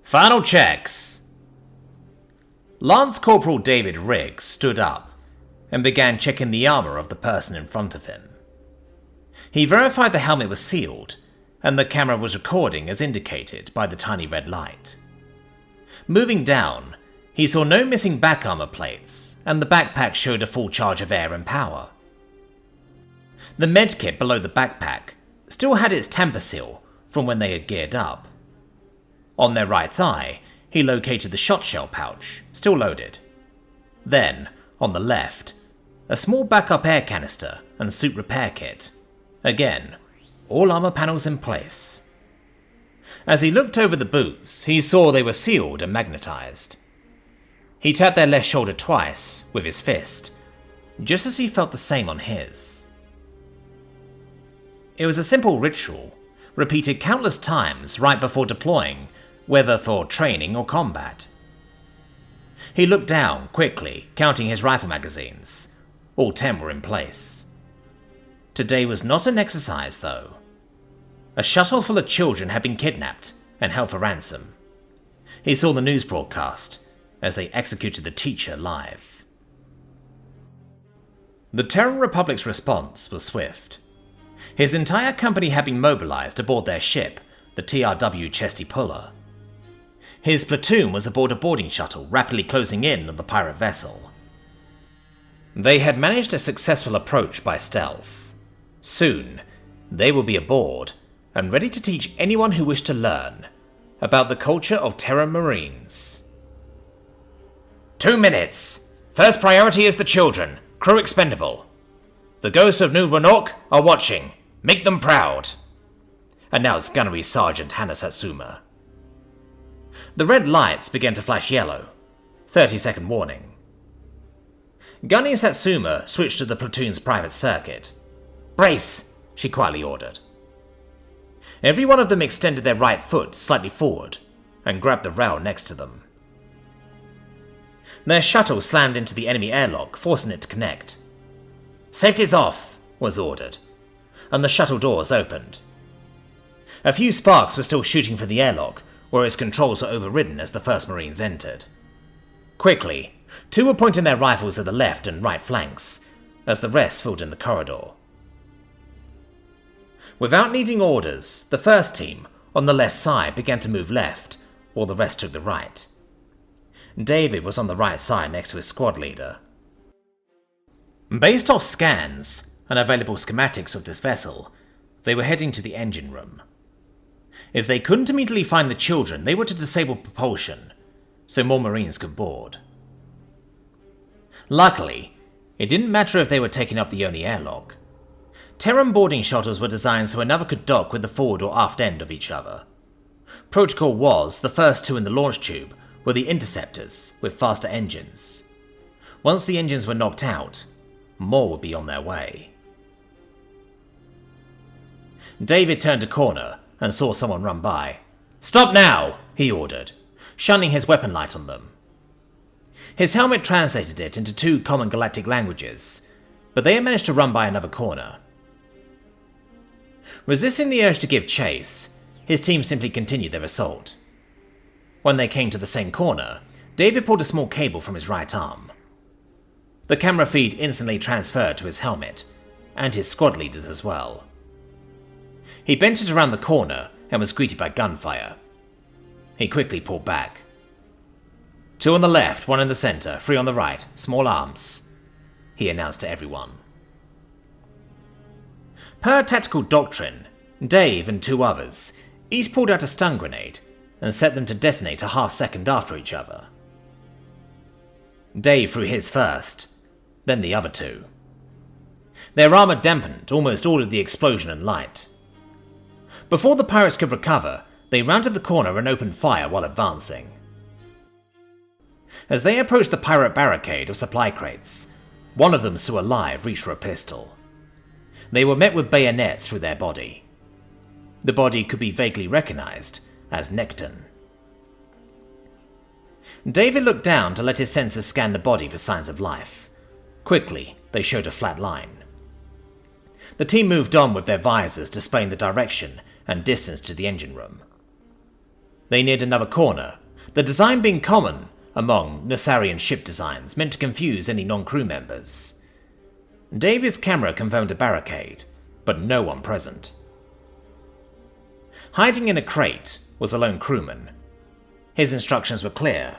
Final checks. Lance Corporal David Riggs stood up and began checking the armor of the person in front of him. He verified the helmet was sealed and the camera was recording as indicated by the tiny red light. Moving down, he saw no missing back armor plates, and the backpack showed a full charge of air and power. The medkit below the backpack still had its tamper seal from when they had geared up. On their right thigh, he located the shot shell pouch, still loaded. Then, on the left, a small backup air canister and suit repair kit. Again, all armor panels in place. As he looked over the boots, he saw they were sealed and magnetized. He tapped their left shoulder twice with his fist, just as he felt the same on his. It was a simple ritual, repeated countless times right before deploying, whether for training or combat. He looked down quickly, counting his rifle magazines. All 10 were in place. Today was not an exercise, though. A shuttle full of children had been kidnapped and held for ransom. He saw the news broadcast as they executed the teacher live. The Terran Republic's response was swift. His entire company had been mobilized aboard their ship, the TRW Chesty Puller. His platoon was aboard a boarding shuttle rapidly closing in on the pirate vessel. They had managed a successful approach by stealth. Soon, they would be aboard and ready to teach anyone who wished to learn about the culture of Terran Marines. 2 minutes! First priority is the children, crew expendable. The ghosts of New Ranok are watching. Make them proud, announced Gunnery Sergeant Hana Satsuma. The red lights began to flash yellow. 30-second warning. Gunnery Satsuma switched to the platoon's private circuit. Brace, she quietly ordered. Every one of them extended their right foot slightly forward and grabbed the rail next to them. Their shuttle slammed into the enemy airlock, forcing it to connect. Safety's off, was ordered, and the shuttle doors opened. A few sparks were still shooting from the airlock, where its controls were overridden as the first Marines entered. Quickly, 2 were pointing their rifles at the left and right flanks, as the rest filled in the corridor. Without needing orders, the first team, on the left side, began to move left, while the rest took the right. David was on the right side next to his squad leader. Based off scans and available schematics of this vessel, they were heading to the engine room. If they couldn't immediately find the children, they were to disable propulsion, so more Marines could board. Luckily, it didn't matter if they were taking up the only airlock. Terran boarding shuttles were designed so another could dock with the forward or aft end of each other. Protocol was, the first 2 in the launch tube were the interceptors with faster engines. Once the engines were knocked out, more would be on their way. David turned a corner and saw someone run by. Stop now, he ordered, shining his weapon light on them. His helmet translated it into 2 common galactic languages, but they had managed to run by another corner. Resisting the urge to give chase, his team simply continued their assault. When they came to the same corner, David pulled a small cable from his right arm. The camera feed instantly transferred to his helmet, and his squad leaders as well. He bent it around the corner and was greeted by gunfire. He quickly pulled back. 2 on the left, 1 in the center, 3 on the right, small arms, he announced to everyone. Per tactical doctrine, Dave and 2 others each pulled out a stun grenade and set them to detonate a half-second after each other. Dave threw his first, then the other 2. Their armor dampened almost all of the explosion and light. Before the pirates could recover, they rounded the corner and opened fire while advancing. As they approached the pirate barricade of supply crates, one of them still alive reached for a pistol. They were met with bayonets through their body. The body could be vaguely recognized as Necton. David looked down to let his sensors scan the body for signs of life. Quickly, they showed a flat line. The team moved on with their visors displaying the direction and distance to the engine room. They neared another corner, the design being common among Nassarian ship designs, meant to confuse any non-crew members. David's camera confirmed a barricade, but no one present. Hiding in a crate was a lone crewman. His instructions were clear: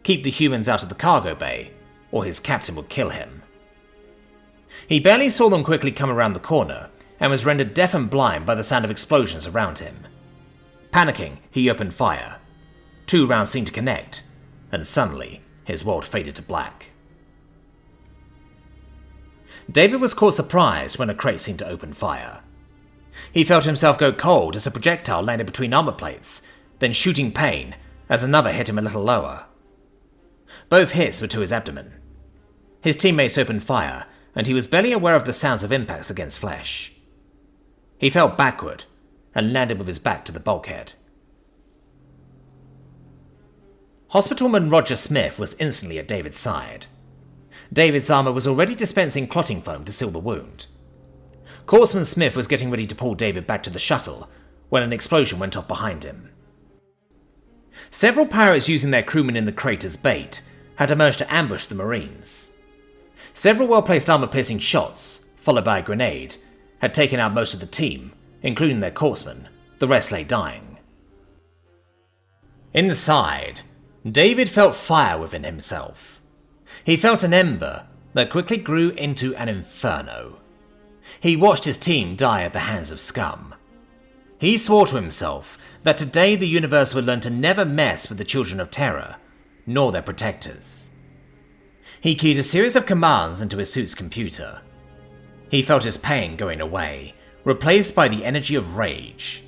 keep the humans out of the cargo bay, or his captain would kill him. He barely saw them quickly come around the corner, and was rendered deaf and blind by the sound of explosions around him. Panicking, he opened fire. 2 rounds seemed to connect, and suddenly his world faded to black. David was caught surprised when a crate seemed to open fire. He felt himself go cold as a projectile landed between armor plates, then shooting pain as another hit him a little lower. Both hits were to his abdomen. His teammates opened fire, and he was barely aware of the sounds of impacts against flesh. He fell backward and landed with his back to the bulkhead. Hospitalman Roger Smith was instantly at David's side. David's armor was already dispensing clotting foam to seal the wound. Corpsman Smith was getting ready to pull David back to the shuttle when an explosion went off behind him. Several pirates using their crewmen in the crate as bait had emerged to ambush the Marines. Several well-placed armor-piercing shots, followed by a grenade, had taken out most of the team, including their corpsman. The rest lay dying. Inside, David felt fire within himself. He felt an ember that quickly grew into an inferno. He watched his team die at the hands of scum. He swore to himself that today the universe would learn to never mess with the children of Terra, nor their protectors. He keyed a series of commands into his suit's computer. He felt his pain going away, replaced by the energy of rage.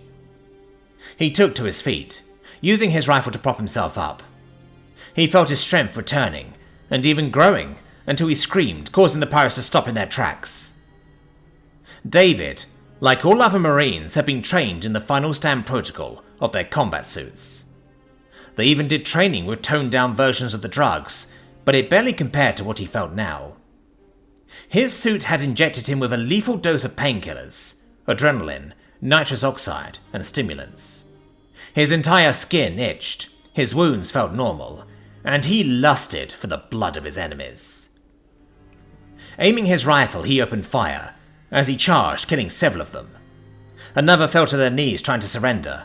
He took to his feet, using his rifle to prop himself up. He felt his strength returning, and even growing, until he screamed, causing the pirates to stop in their tracks. David, like all other Marines, had been trained in the final stand protocol of their combat suits. They even did training with toned-down versions of the drugs, but it barely compared to what he felt now. His suit had injected him with a lethal dose of painkillers, adrenaline, nitrous oxide, and stimulants. His entire skin itched, his wounds felt normal, and he lusted for the blood of his enemies. Aiming his rifle, he opened fire, as he charged, killing several of them. Another fell to their knees trying to surrender.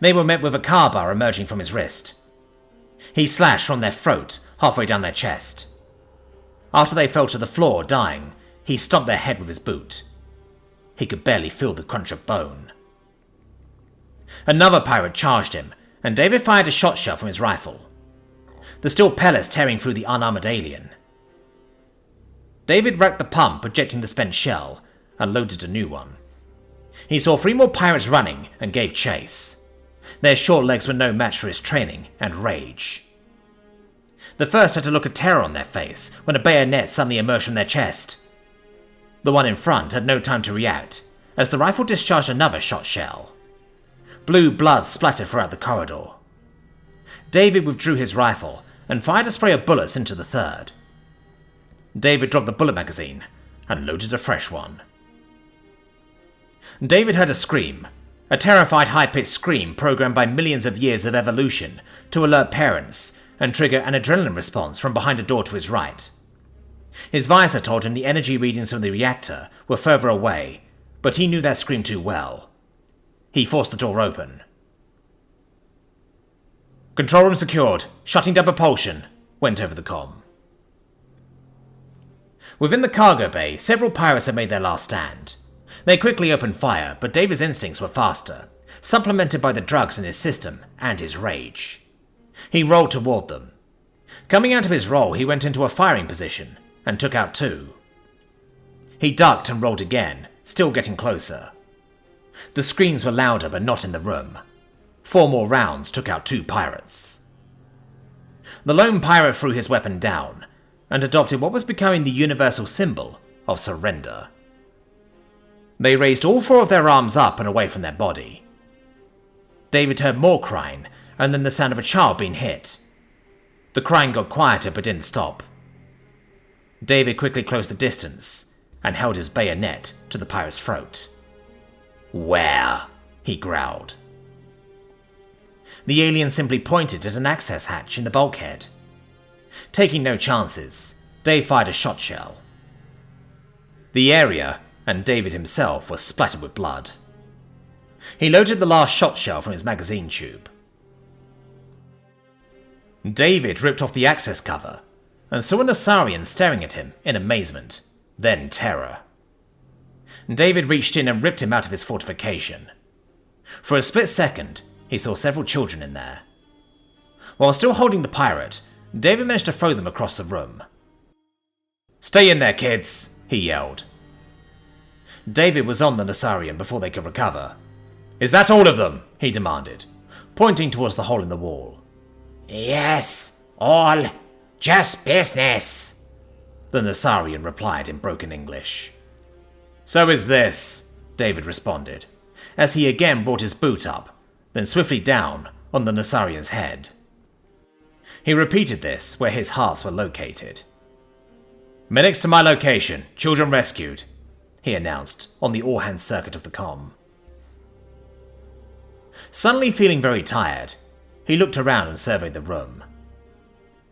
They were met with a car bar emerging from his wrist. He slashed from their throat, halfway down their chest. After they fell to the floor, dying, he stomped their head with his boot. He could barely feel the crunch of bone. Another pirate charged him, and David fired a shot shell from his rifle. The steel pellets tearing through the unarmored alien. David racked the pump, ejecting the spent shell, and loaded a new one. He saw 3 more pirates running and gave chase. Their short legs were no match for his training and rage. The first had a look of terror on their face when a bayonet suddenly emerged from their chest. The one in front had no time to react, as the rifle discharged another shot shell. Blue blood splattered throughout the corridor. David withdrew his rifle and fired a spray of bullets into the third. David dropped the bullet magazine and loaded a fresh one. David heard a scream, a terrified high-pitched scream programmed by millions of years of evolution to alert parents and trigger an adrenaline response from behind a door to his right. His visor told him the energy readings from the reactor were further away, but he knew that scream too well. He forced the door open. "Control room secured. Shutting down propulsion," went over the comm. Within the cargo bay, several pirates had made their last stand. They quickly opened fire, but David's instincts were faster, supplemented by the drugs in his system and his rage. He rolled toward them. Coming out of his roll, he went into a firing position and took out 2. He ducked and rolled again, still getting closer. The screams were louder, but not in the room. 4 more rounds took out 2 pirates. The lone pirate threw his weapon down and adopted what was becoming the universal symbol of surrender. They raised all 4 of their arms up and away from their body. David heard more crying, and then the sound of a child being hit. The crying got quieter but didn't stop. David quickly closed the distance and held his bayonet to the pirate's throat. "Where?" he growled. The alien simply pointed at an access hatch in the bulkhead. Taking no chances, Dave fired a shot shell. The area, and David himself, were splattered with blood. He loaded the last shot shell from his magazine tube. David ripped off the access cover and saw an Asarian staring at him in amazement, then terror. David reached in and ripped him out of his fortification. For a split second, he saw several children in there. While still holding the pirate, David managed to throw them across the room. "Stay in there, kids!" he yelled. David was on the Nasarian before they could recover. "Is that all of them?" he demanded, pointing towards the hole in the wall. "Yes, all. Just business," the Nasarian replied in broken English. "So is this," David responded, as he again brought his boot up, then swiftly down on the Nasarian's head. He repeated this where his hearts were located. "Medics to my location, children rescued," he announced on the all-hands circuit of the comm. Suddenly feeling very tired, he looked around and surveyed the room.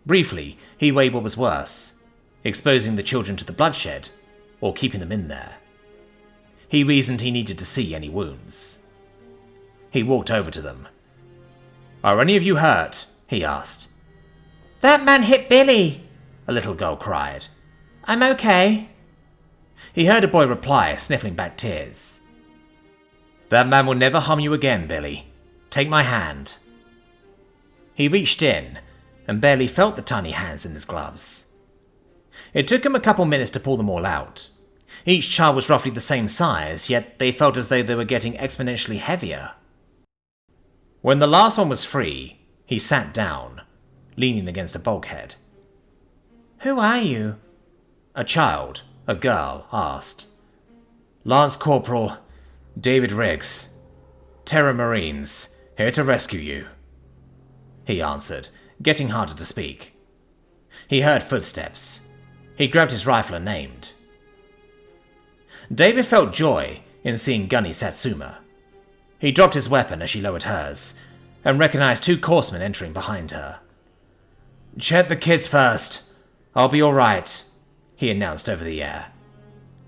Briefly, he weighed what was worse, exposing the children to the bloodshed, or keeping them in there. He reasoned he needed to see any wounds. He walked over to them. "Are any of you hurt?" he asked. "That man hit Billy," a little girl cried. "I'm okay." He heard a boy reply, sniffling back tears. "That man will never harm you again, Billy. Take my hand." He reached in and barely felt the tiny hands in his gloves. It took him a couple minutes to pull them all out. Each child was roughly the same size, yet they felt as though they were getting exponentially heavier. When the last one was free, he sat down, leaning against a bulkhead. "Who are you?" A child, a girl, asked. "Lance Corporal David Riggs, Terran Marines, here to rescue you," he answered, getting harder to speak. He heard footsteps. He grabbed his rifle and aimed. David felt joy in seeing Gunny Satsuma. He dropped his weapon as she lowered hers, and recognized two Coursemen entering behind her. "Check the kids first. I'll be alright," he announced over the air.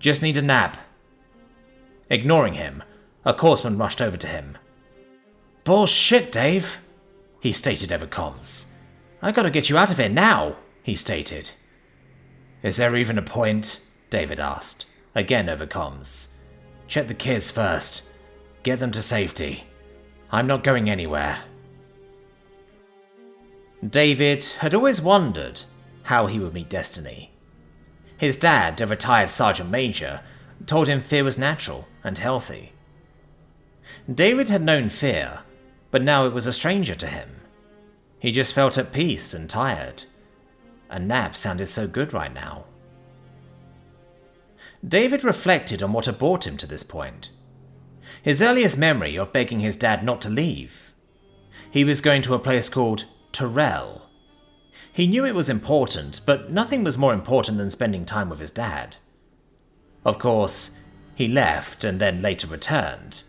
"Just need a nap." Ignoring him, a Courseman rushed over to him. "Bullshit, Dave," he stated over comms. "I gotta get you out of here now," he stated. "Is there even a point?" David asked, again over comms. "Check the kids first. Get them to safety. I'm not going anywhere." David had always wondered how he would meet destiny. His dad, a retired sergeant major, told him fear was natural and healthy. David had known fear, but now it was a stranger to him. He just felt at peace and tired. A nap sounded so good right now. David reflected on what had brought him to this point. His earliest memory of begging his dad not to leave. He was going to a place called Terran. He knew it was important, but nothing was more important than spending time with his dad. Of course, he left and then later returned.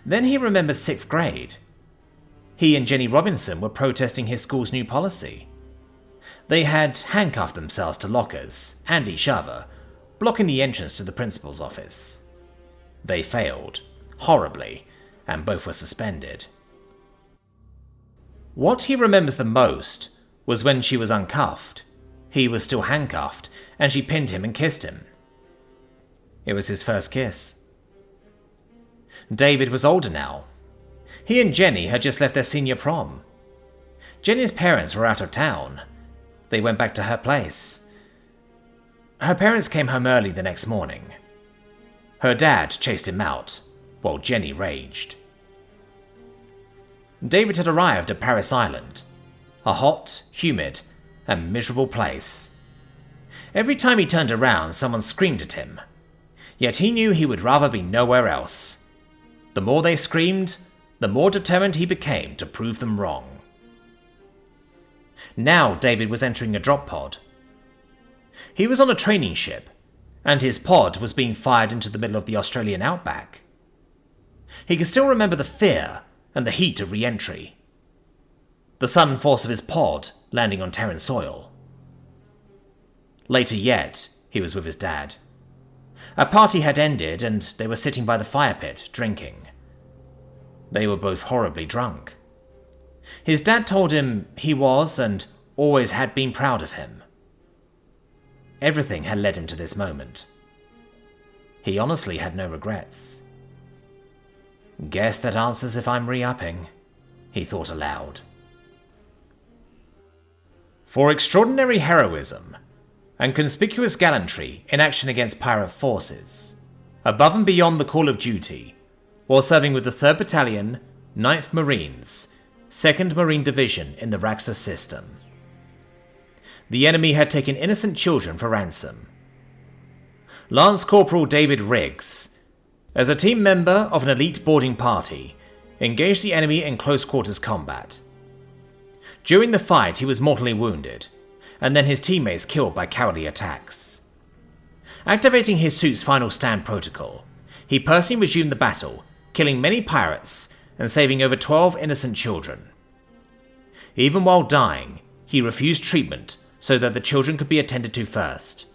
Then he remembered 6th grade. He and Jenny Robinson were protesting his school's new policy. They had handcuffed themselves to lockers, and each other, blocking the entrance to the principal's office. They failed, horribly, and both were suspended. What he remembers the most was when she was uncuffed. He was still handcuffed, and she pinned him and kissed him. It was his first kiss. David was older now. He and Jenny had just left their senior prom. Jenny's parents were out of town. They went back to her place. Her parents came home early the next morning. Her dad chased him out, while Jenny raged. David had arrived at Paris Island, a hot, humid, and miserable place. Every time he turned around, someone screamed at him. Yet he knew he would rather be nowhere else. The more they screamed, the more determined he became to prove them wrong. Now David was entering a drop pod. He was on a training ship, and his pod was being fired into the middle of the Australian outback. He could still remember the fear and the heat of re-entry. the sudden force of his pod landing on Terran soil. Later yet, he was with his dad. A party had ended and they were sitting by the fire pit, drinking. They were both horribly drunk. His dad told him he was and always had been proud of him. Everything had led him to this moment. He honestly had no regrets. Guess that answers if I'm re-upping, he thought aloud. For extraordinary heroism and conspicuous gallantry in action against pirate forces, above and beyond the call of duty, while serving with the 3rd Battalion, 9th Marines, 2nd Marine Division in the Raxa system. The enemy had taken innocent children for ransom. Lance Corporal David Riggs, as a team member of an elite boarding party, engaged the enemy in close quarters combat. During the fight, he was mortally wounded, and then his teammates killed by cowardly attacks. Activating his suit's final stand protocol, he personally resumed the battle, killing many pirates and saving over 12 innocent children. Even while dying, he refused treatment so that the children could be attended to first.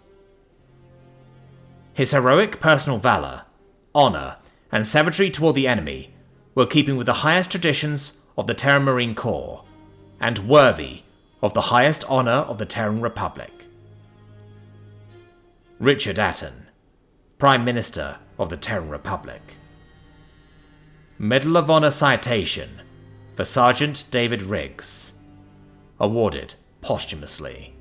His heroic personal valor, honor, and savagery toward the enemy were keeping with the highest traditions of the Terran Marine Corps, and worthy of the highest honor of the Terran Republic. Richard Atton, Prime Minister of the Terran Republic. Medal of Honor citation for Sergeant David Riggs, awarded posthumously.